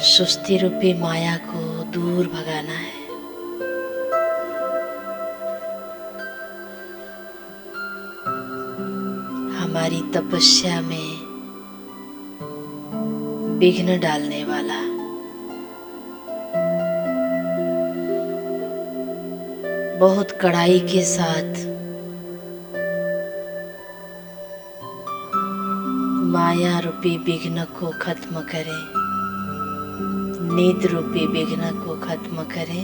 सुस्ती रूपी माया को दूर भगाना है। हमारी तपस्या में विघ्न डालने वाला बहुत कड़ाई के साथ माया रूपी विघ्न को खत्म करे, नींद रूपी विघ्न को खत्म करे,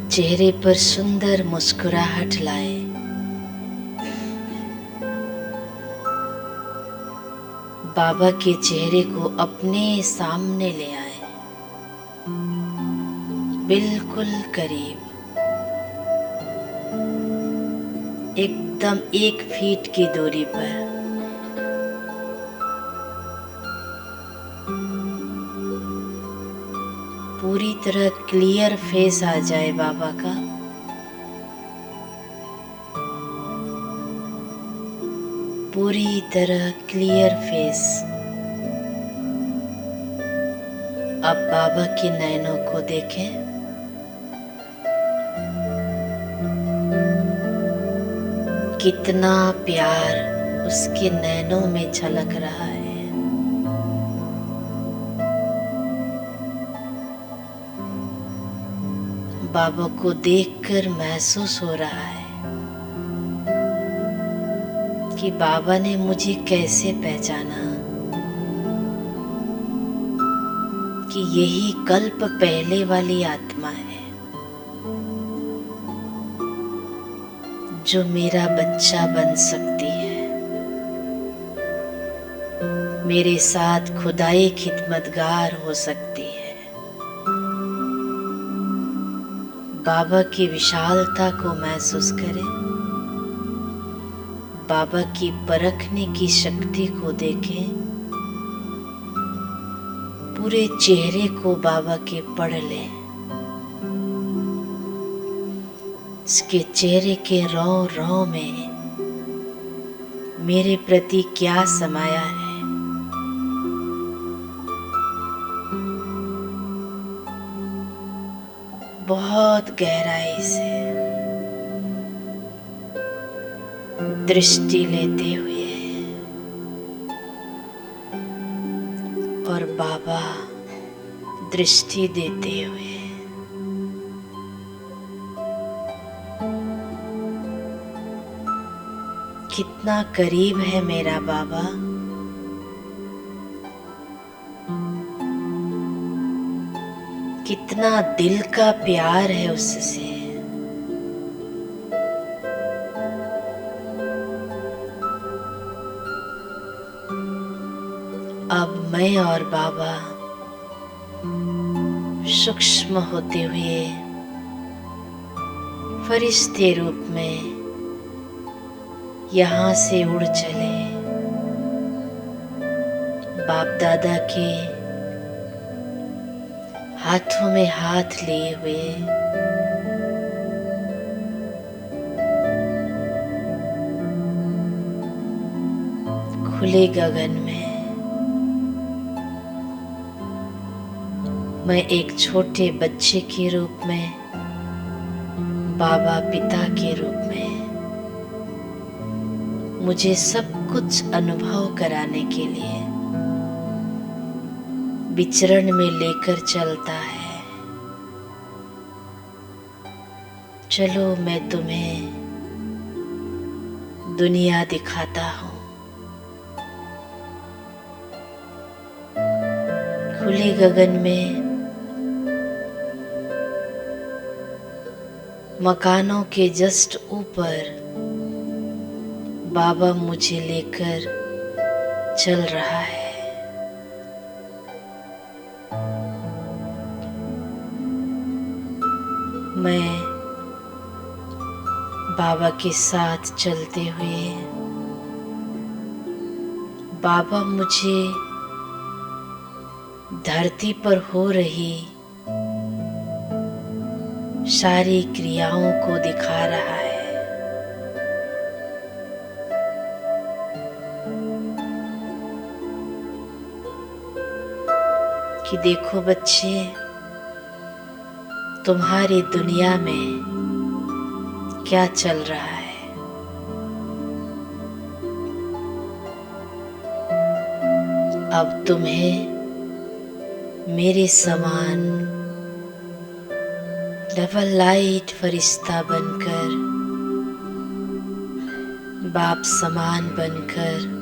चेहरे पर सुंदर मुस्कुराहट लाए। बाबा के चेहरे को अपने सामने ले आए, बिल्कुल करीब, एकदम 1 फीट की दूरी पर। पूरी तरह क्लियर फेस आ जाए बाबा का। पूरी तरह क्लियर फेस। अब बाबा के नैनों को देखें। कितना प्यार उसके नैनों में झलक रहा है। बाबा को देखकर महसूस हो रहा है कि बाबा ने मुझे कैसे पहचाना, कि यही कल्प पहले वाली आत्मा है जो मेरा बच्चा बन सकती है, मेरे साथ खुदाई खिदमतगार हो सकती है। बाबा की विशालता को महसूस करें, बाबा की परखने की शक्ति को देखें, पूरे चेहरे को बाबा के पढ़ लें। इसके चेहरे के रौ-रौ में मेरे प्रति क्या समाया है। बहुत गहराई से दृष्टि लेते हुए और बाबा दृष्टि देते हुए कितना करीब है मेरा बाबा। कितना दिल का प्यार है उससे। अब मैं और बाबा सूक्ष्म होते हुए फरिश्ते रूप में यहाँ से उड़ चले, बाप दादा के हाथों में हाथ लिए हुए खुले गगन में मैं एक छोटे बच्चे के रूप में, बाबा पिता के रूप में मुझे सब कुछ अनुभव कराने के लिए विचरण में लेकर चलता है। चलो मैं तुम्हें दुनिया दिखाता हूँ। खुले गगन में मकानों के जस्ट ऊपर बाबा मुझे लेकर चल रहा है। मैं बाबा के साथ चलते हुए बाबा मुझे धरती पर हो रही सारी क्रियाओं को दिखा रहा है। कि देखो बच्चे, तुम्हारी दुनिया में क्या चल रहा है। अब तुम्हें मेरे समान डबल लाइट फरिश्ता बनकर, बाप समान बनकर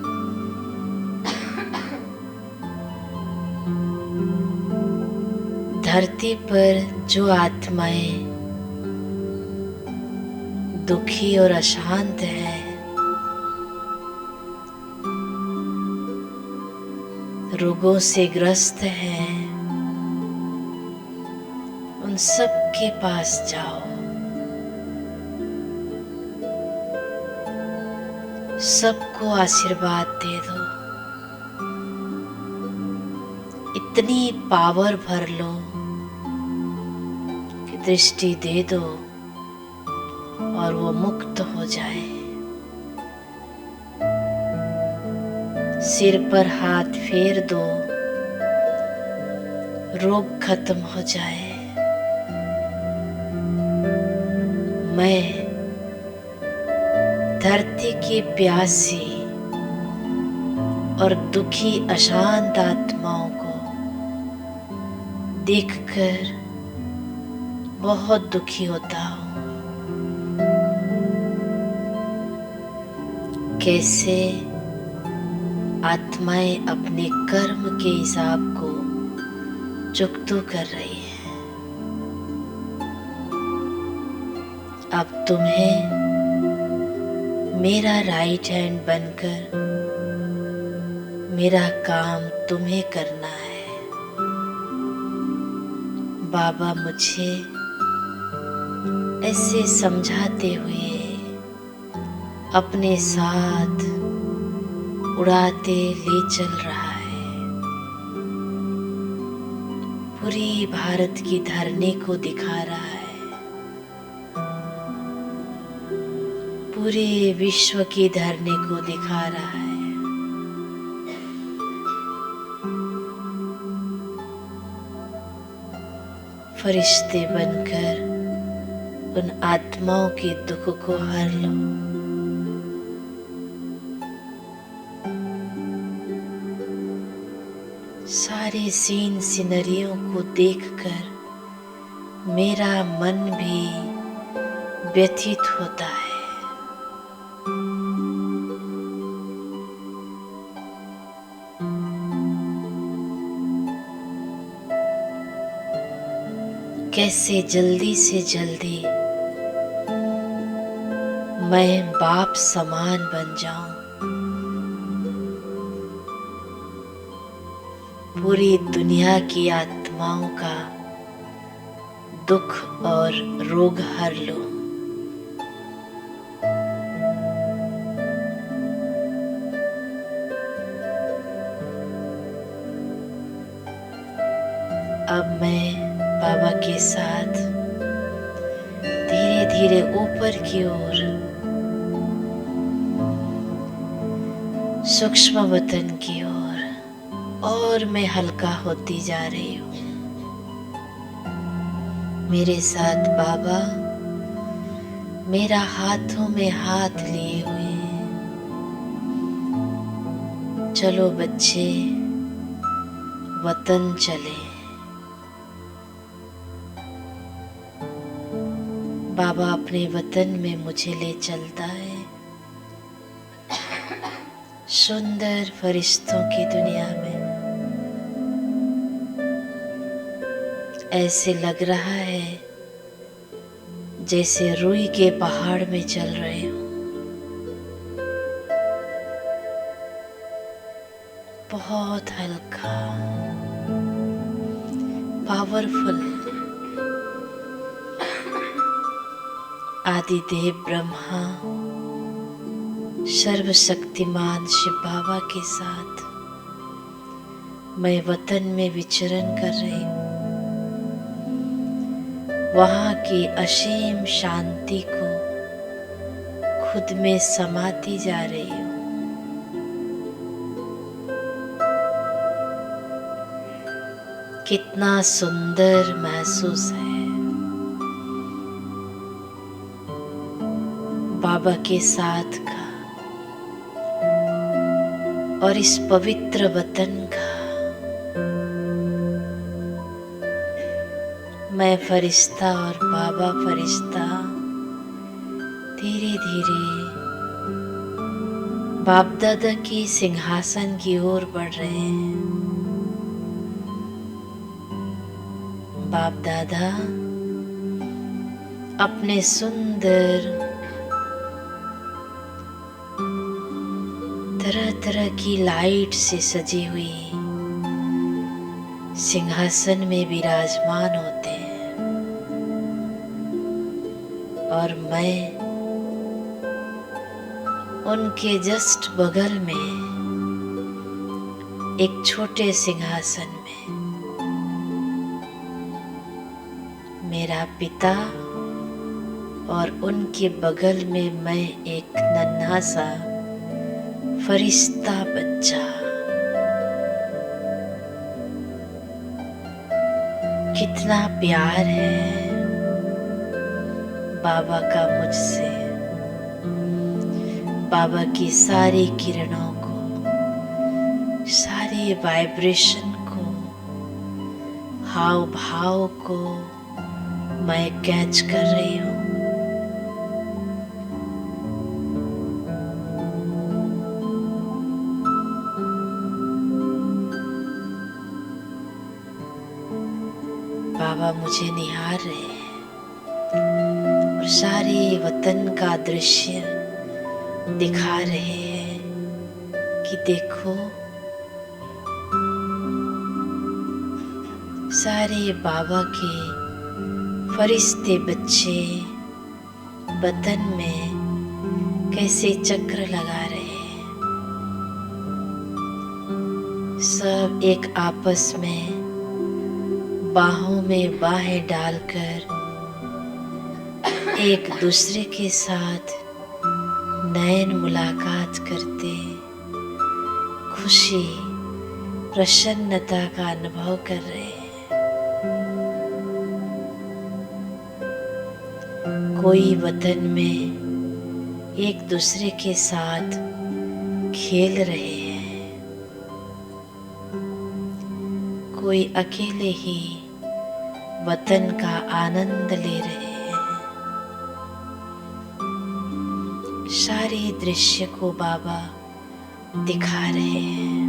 धरती पर जो आत्माएं दुखी और अशांत हैं, रोगों से ग्रस्त हैं, उन सब के पास जाओ। सबको आशीर्वाद दे दो, इतनी पावर भर लो कि दृष्टि दे दो और वो मुक्त हो जाए। सिर पर हाथ फेर दो, रोग खत्म हो जाए। मैं धरती की प्यासी और दुखी अशांत आत्माओं को देखकर बहुत दुखी होता हूँ। कैसे आत्माएं अपने कर्म के हिसाब को चुकता कर रही है। अब तुम्हें मेरा राइट हैंड बनकर मेरा काम तुम्हें करना है। बाबा मुझे ऐसे समझाते हुए अपने साथ उड़ाते ले चल रहा है। पूरी भारत की धरनी को दिखा रहा है, पूरे विश्व की धरनी को दिखा रहा है। फरिश्ते बनकर उन आत्माओं के दुख को हर लो। सारे सीन सिनरियों को देखकर मेरा मन भी व्यथित होता है। कैसे जल्दी से जल्दी मैं बाप समान बन जाऊं, पूरी दुनिया की आत्माओं का दुख और रोग हर लो। अब मैं बाबा के साथ धीरे धीरे ऊपर की ओर सूक्ष्म वतन की ओर और मैं हल्का होती जा रही हूँ। मेरे साथ बाबा मेरा हाथों में हाथ लिए हुए हैं। चलो बच्चे वतन चले। बाबा अपने वतन में मुझे ले चलता है, सुंदर फरिश्तों की दुनिया में। ऐसे लग रहा है जैसे रुई के पहाड़ में चल रहे हो। बहुत हल्का, पावरफुल। आदिदेव ब्रह्मा सर्वशक्तिमान शिव बाबा के साथ मैं वतन में विचरण कर रही हूँ। वहाँ की असीम शांति को खुद में समाती जा रही हूँ। कितना सुंदर महसूस है बाबा के साथ का और इस पवित्र वतन का। मैं फरिश्ता और बाबा फरिश्ता धीरे धीरे बाप दादा की सिंहासन की ओर बढ़ रहे हैं। बाप दादा अपने सुंदर तरह तरह की लाइट से सजी हुई सिंहासन में विराजमान होते हैं और मैं उनके जस्ट बगल में एक छोटे सिंहासन में मेरा पिता और उनके बगल में मैं एक नन्हा सा फरिश्ता बच्चा। कितना प्यार है बाबा का मुझसे। बाबा की सारी किरणों को, सारी वाइब्रेशन को, हाव भाव को मैं कैच कर रही हूँ। बाबा मुझे निहार रहे हैं और सारे वतन का दृश्य दिखा रहे हैं कि देखो सारे बाबा के फरिश्ते बच्चे वतन में कैसे चक्र लगा रहे हैं। सब एक आपस में बाहों में बाहें डालकर एक दूसरे के साथ नयन मुलाकात करते खुशी प्रसन्नता का अनुभव कर रहे हैं। कोई वतन में एक दूसरे के साथ खेल रहे हैं, कोई अकेले ही वतन का आनंद ले रहे हैं। सारे दृश्य को बाबा दिखा रहे हैं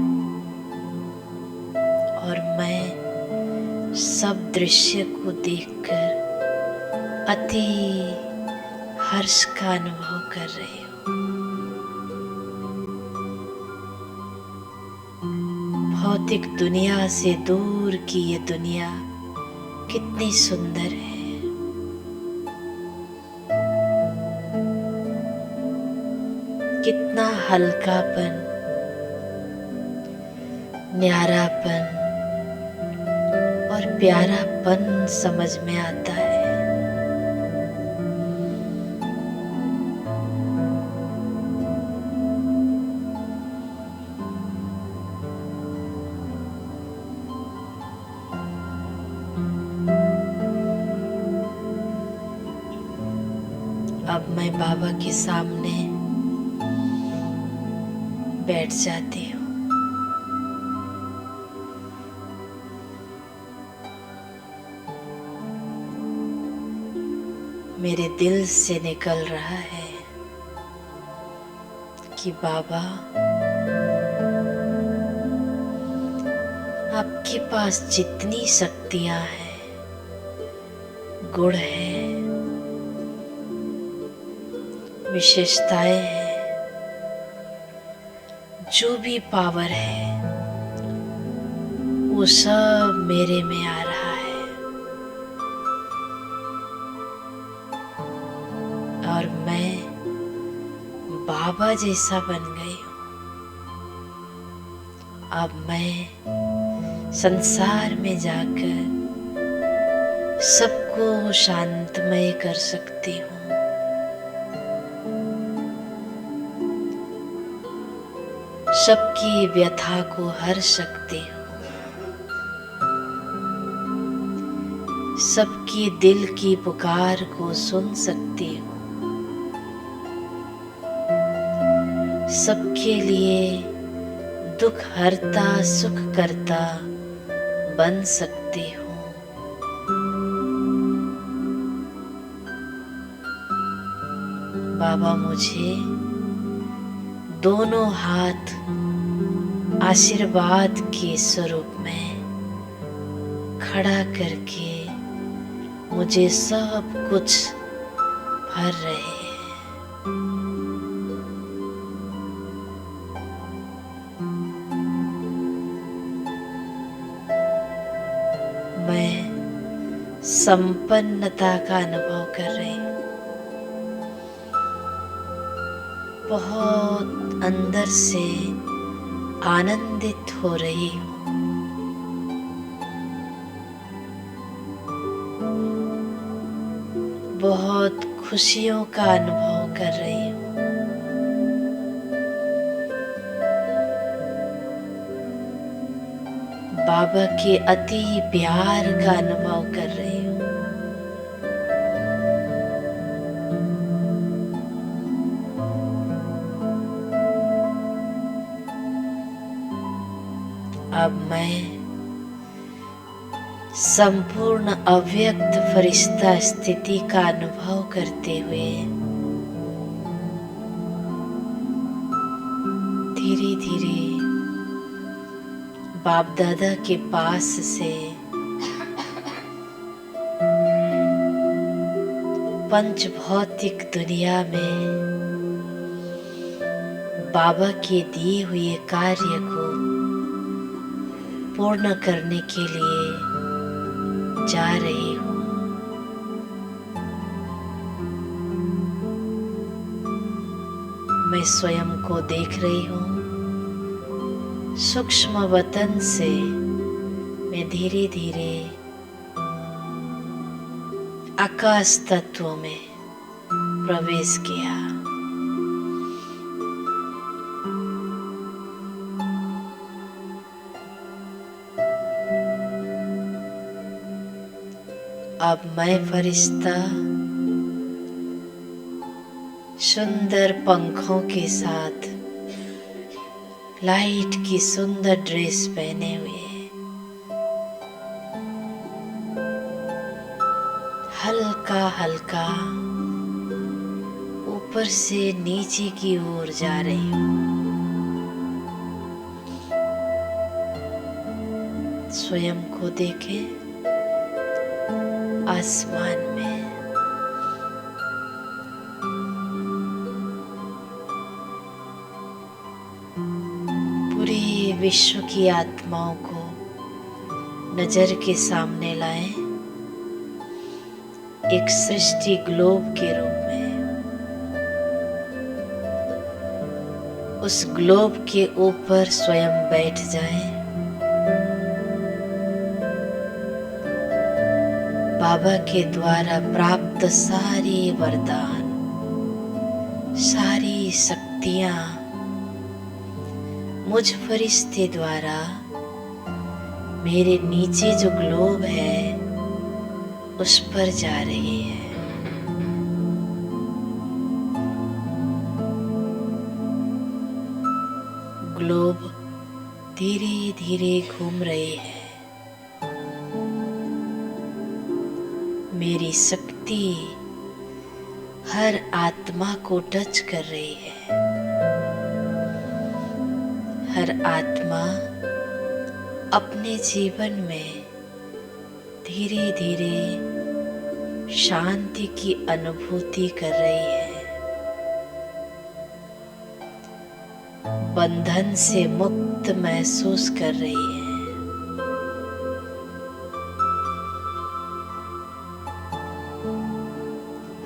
और मैं सब दृश्य को देखकर अति हर्ष का अनुभव कर रही हूँ। भौतिक दुनिया से दूर की ये दुनिया कितनी सुंदर है। कितना हल्कापन, न्यारापन और प्यारापन समझ में आता है। अब मैं बाबा के सामने बैठ जाती हूँ। मेरे दिल से निकल रहा है कि बाबा आपके पास जितनी शक्तियां हैं, गुण है, विशेषताएं हैं, जो भी पावर है वो सब मेरे में आ रहा है और मैं बाबा जैसा बन गई हूँ। अब मैं संसार में जाकर सबको शांतमय कर सकती हूँ। सबकी व्यथा को हर सकती हूँ। सबकी दिल की पुकार को सुन सकती हूँ। सबके लिए दुख हरता सुख करता बन सकती हूँ। बाबा मुझे दोनों हाथ आशीर्वाद के स्वरूप में खड़ा करके मुझे सब कुछ भर रहे हैं। मैं संपन्नता का अनुभव कर रही हूँ। बहुत अंदर से आनंदित हो रही हूँ। बहुत खुशियों का अनुभव कर रही हूँ। बाबा के अति प्यार का अनुभव कर रही हूँ। अब मैं संपूर्ण अव्यक्त फरिश्ता स्थिति का अनुभव करते हुए धीरे धीरे बाप दादा के पास से पंच भौतिक दुनिया में बाबा के दिए हुए कार्य को पूर्ण करने के लिए जा रही हूँ। मैं स्वयं को देख रही हूँ। सूक्ष्म वतन से मैं धीरे धीरे आकाश तत्वों में प्रवेश किया। अब मैं फरिश्ता सुंदर पंखों के साथ लाइट की सुंदर ड्रेस पहने हुए हल्का हल्का ऊपर से नीचे की ओर जा रही हूँ। स्वयं को देखें आसमान में। पूरे विश्व की आत्माओं को नजर के सामने लाएं, एक सृष्टि ग्लोब के रूप में। उस ग्लोब के ऊपर स्वयं बैठ जाएं। बाबा के द्वारा प्राप्त सारे वरदान, सारी शक्तियां मुझ फरिश्ते द्वारा मेरे नीचे जो ग्लोब है उस पर जा रही है। ग्लोब धीरे धीरे घूम रही है। मेरी शक्ति हर आत्मा को टच कर रही है। हर आत्मा अपने जीवन में धीरे धीरे शांति की अनुभूति कर रही है। बंधन से मुक्त महसूस कर रही है।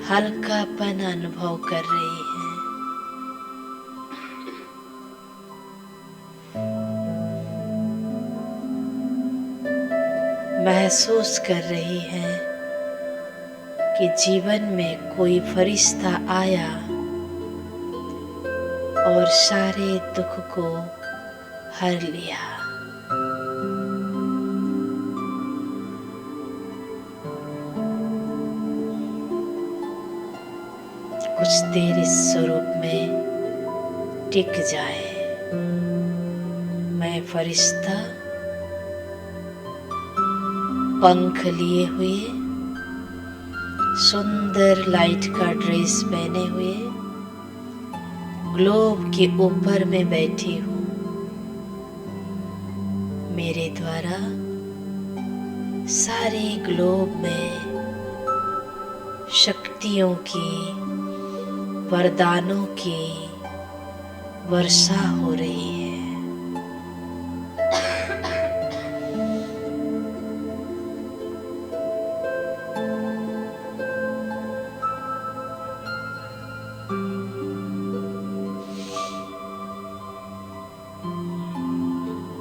हल्कापन अनुभव कर रही है। महसूस कर रही है कि जीवन में कोई फरिश्ता आया और सारे दुख को हर लिया। कुछ देर इस स्वरूप में टिक जाए। मैं फरिश्ता पंख लिए हुए, सुंदर लाइट का ड्रेस पहने हुए ग्लोब के ऊपर में बैठी हूँ। मेरे द्वारा सारे ग्लोब में शक्तियों की, वरदानों की वर्षा हो रही है।